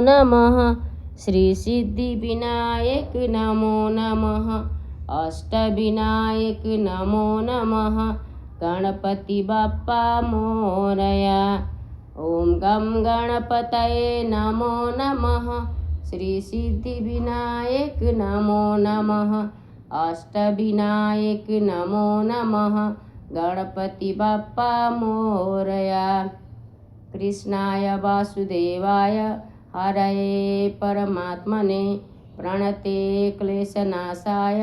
नमः। श्री सिद्धिविनायक नमो नमः। अष्टविनायक नमो नमः। गणपति बाप्पा मोरया। ओम गम गणपतये नमो नमः। श्री सिद्धिविनायक नमो नमः। अष्टविनायक नमो नमः। गणपति बाप्पा मोरया। कृष्णाय वासुदेवाय हरये परमात्मने प्रणते क्लेशनाशाय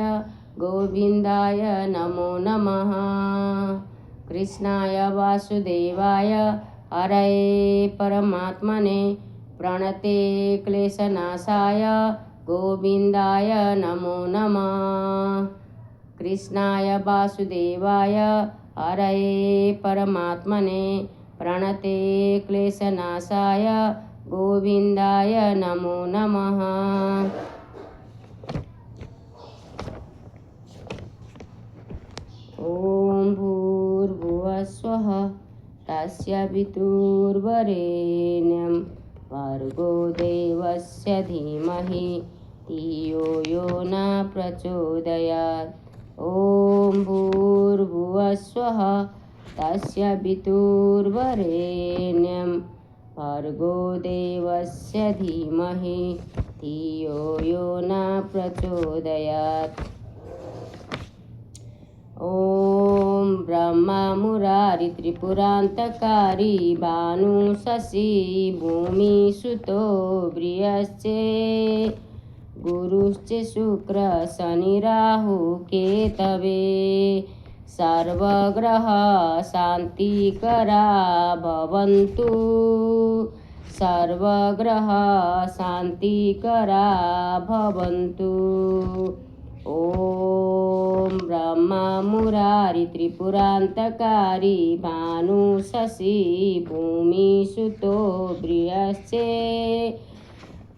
गोविन्दाय नमो नमः। कृष्णाय वासुदेवाय हरये परमात्मने प्रणते क्लेशनाशाय गोविन्दाय नमो नमः। कृष्णाय वासुदेवाय हरये परमात्मने प्रणते क्लेशनाशाय गोविन्दाय नमो नमः। ॐ भूर्भुवः स्वः तस्सवितुर्वरेण्यं भर्गो देवस्य धीमहि धियो यो न प्रचोदयात्। ॐ भूर्भुवः स्वः तस्सवितुर्वरेण्यं भर्गो देवस्य धीमहि धियो यो न प्रचोदयात्। ॐ ब्रह्मा मुरारी त्रिपुरान्तकारी भानु शशि भूमिसुतो बृहस्पति गुरुश्च शुक्र शनि राहु केतवे सर्वग्रह शान्तिकरा भवन्तु। सर्वग्रह शान्तिकरा भवन्तु। ॐ ब्रह्मा मुरारी त्रिपुरान्तकारी भानु शशि भूमिसुतो बृहस्पति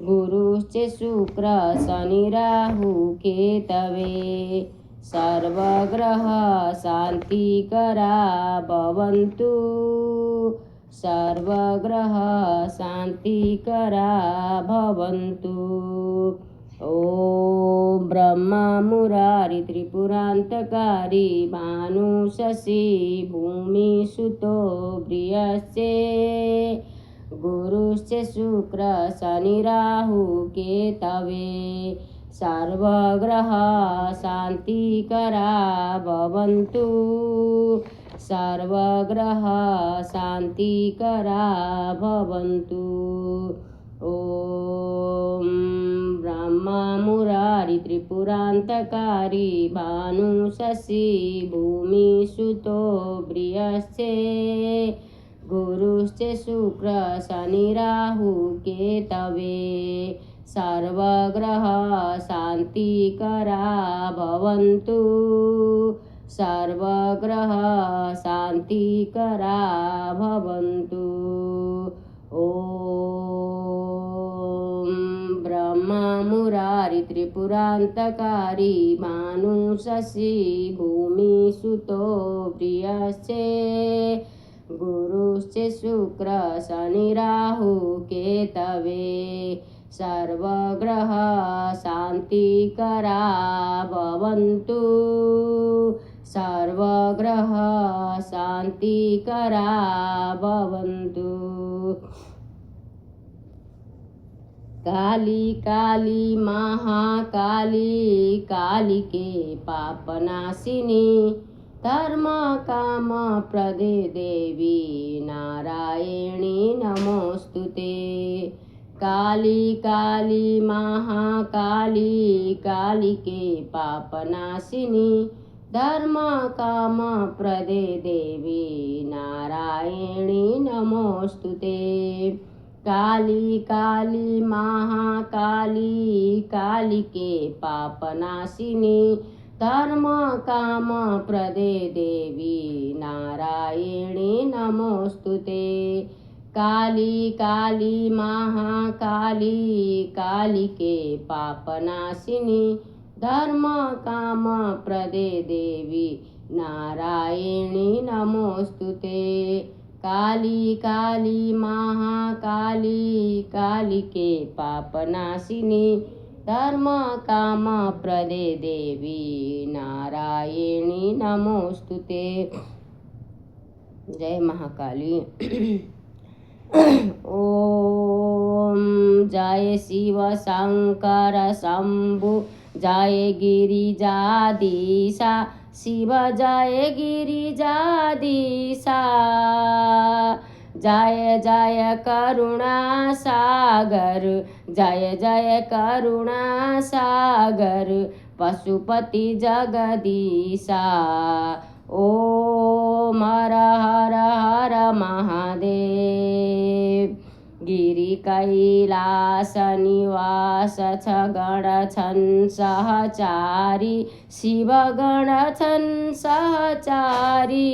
गुरुश्च शुक्र शनि राहु केतवे सर्वग्रह शान्तिकरा भवन्तु। सर्वग्रह शान्तिकरा भवन्तु। ॐ ब्रह्मा मुरारी त्रिपुरान्तकारी भानु शशि भूमिसुतो बृहस्पति गुरुश्च शुक्र शनि राहु केतवे सर्वग्रह शान्तिकरा भवन्तु। सर्वग्रह शान्तिकरा भवन्तु। ॐ ब्रह्मा मुरारी त्रिपुरान्तकारी भानु शशि भूमिसुतो बृहस्पति गुरुश्च शुक्र शनि राहु केतवे सर्वग्रह शान्तिकरा भवन्तु। सर्वग्रह शान्तिकरा भवन्तु। ॐ ब्रह्मा मुरारी त्रिपुरान्तकारी भानु शशि भूमिसुतो बृहस्पति गुरुश्च शुक्र शनि राहु केतवे सर्वग्रह शान्तिकरा भवन्तु। सर्वग्रह शान्तिकरा भवन्तु। काली काली महाकाली कालिके पापनाशिनी धर्म काम प्रदे देवी नारायणी नमोस्तुते। काली काली महाकाली कालिके पापनाशिनी धर्म काम प्रदे देवी नारायणी नमोस्तुते। काली काली महाकाली कालिके पापनाशिनी धर्म काम प्रदे देवी नारायणी नमोस्तुते। काली काली महाकाली कालिके पापनाशिनी धर्म काम प्रदे देवी नारायणी नमोस्तुते। काली काली महाकाली कालिके पापनाशिनी धर्म काम प्रदे देवी नारायणी नमोस्तुते। जय महाकाली। ओम जय शिव शंकर शंभु जय गिरिजाधीशा शिव जय गिरिजाधीशा जय जय करुणा सागर जय जय करुणा सागर पशुपति जगदीशा। ओम हर हर हर महादेव। गिरि कैलास निवास छ गण छन् सहचारी शिव गण छन् सहचारी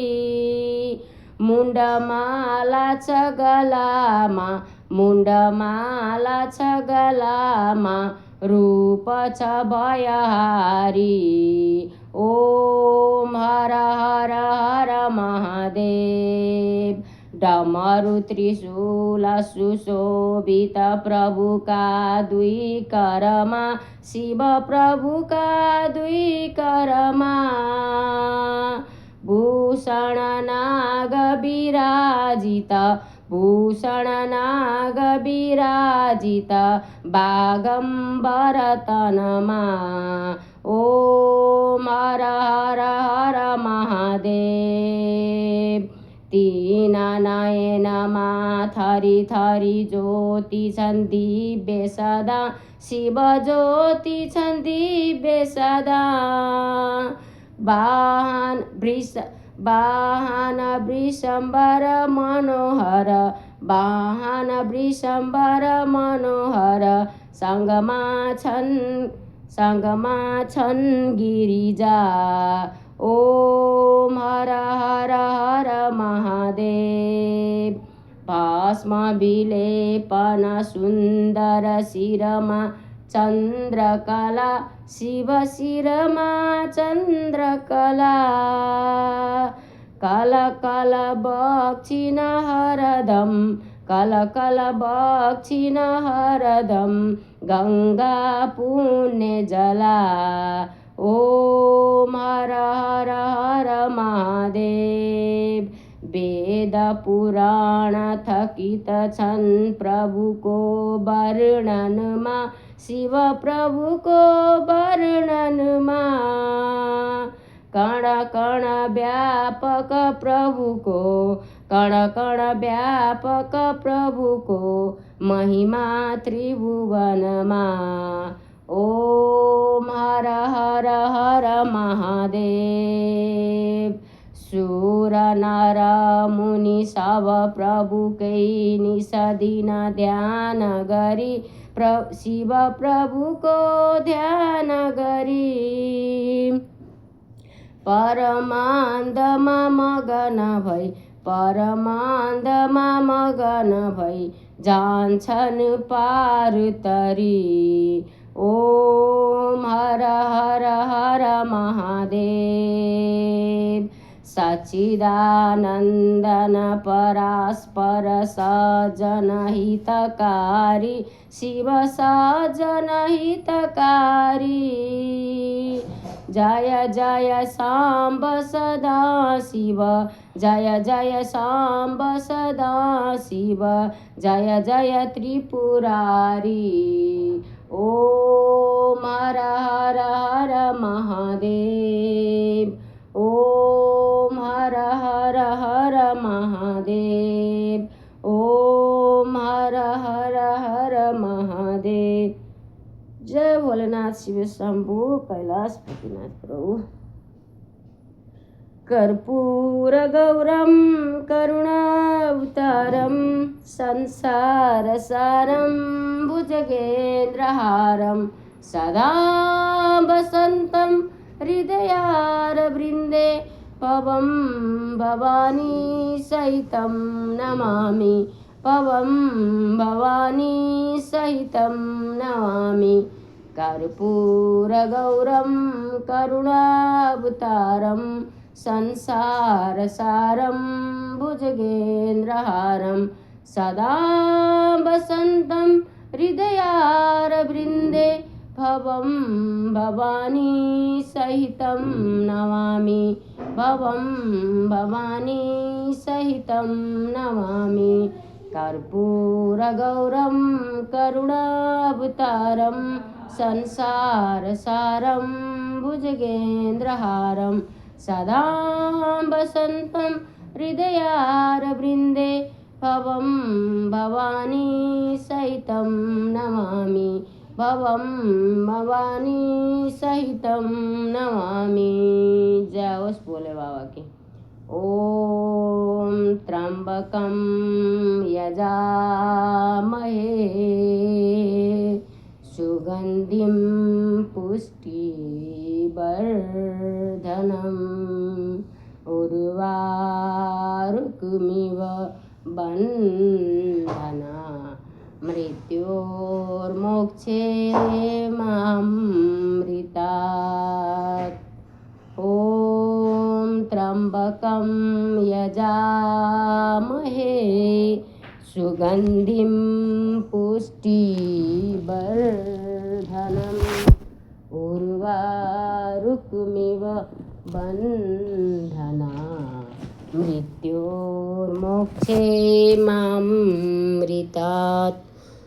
मुण्डमाला छ गलामा मुण्डमाला छ गलामा रूप छ भयहारी। ओम हर हर हर महादेव। डमरु त्रिशूल सुशोभित प्रभुका दुई करमा शिव प्रभुका दुई करमा भूषण नाग विराजित भूषण नाग विराजित बागंबर तनमा। ओम हर हर हर महादेव। तीन नयनमा थरी थरी ज्योति छन् दिव्य सदा शिव ज्योति छन् दिव्य सदा वाहन वृषम्बर मनोहर वाहन वृषम्बर मनोहर सङ्गमा छन् गिरिजा। ओम हर हर हर महादेव। भस्म विलेपन सुन्दर शिरमा चन्द्रकला शिव शिरमा चन्द्रकला कल कल बक्षिन हरदम कल कल बक्षिन हरदम गङ्गा पुण्य जला। ओम हर हर हर महादेव। वेद पुराण थकित छन् प्रभुको वर्णनमा शिव प्रभुको वर्णनमा कण कण व्यापक प्रभुको कण कण व्यापक प्रभुको महिमा त्रिभुवनमा। ओम हर हर हर महादेव। सुर नर मुनि सब प्रभुकै निस दिन ध्यान गरी शिव प्रभुको ध्यान गरी परमानन्दमा मगन भई जान्छन् पार तरी। ओम हर हर हर महादेव। सच्चिदानन्दन परास्पर सजन हितकारी शिव सजन हितकारी जय जय साम्ब सदा शिव जय जय साम्ब सदा शिव जय जय त्रिपुरारी। ओम हर हर हर महादेव। ओम हर हर हर महादेव। ओम हर हर हर महादेव। जय भोलेनाथ शिव शंभु कैलाशपतिनाथ प्रभु। कर्पूर गौरम करुणावतारम संसार सारम भुजगेन्द्रहारम सदा वसंतं हृदयारविन्दे पवं भवानी सहितं नमामि पवं भवानी सहितं नमामि। कर्पूरगौरं करुणावतारं संसारसारं भुजगेन्द्रहारं सदा वसन्तं हृदयारवृन्दे भवं भवानी सहितं नमामि भवं भवानी सहितं नमामि कर्पूरगौरं करुणावतारं संसारसारं भुजगेन्द्रहारं सदा वसन्तं हृदयारवृन्दे भवं भवानी सहितं नमामि भवं भवानी सहितं नमामि। जय उस भोले बाबा की। ॐ त्र्यम्बकं यजामहे सुगन्धिं पुष्टिवर्धनम् उर्वारुकमिव बन्धना मृत्योर्मोक्षे मामृतात्। ॐ त्र्यम्बकं यजामहे सुगन्धिं पुष्टिवर्धनम् उर्वारुकमिव बन्धना मृत्योर्मोक्षे मामृतात्।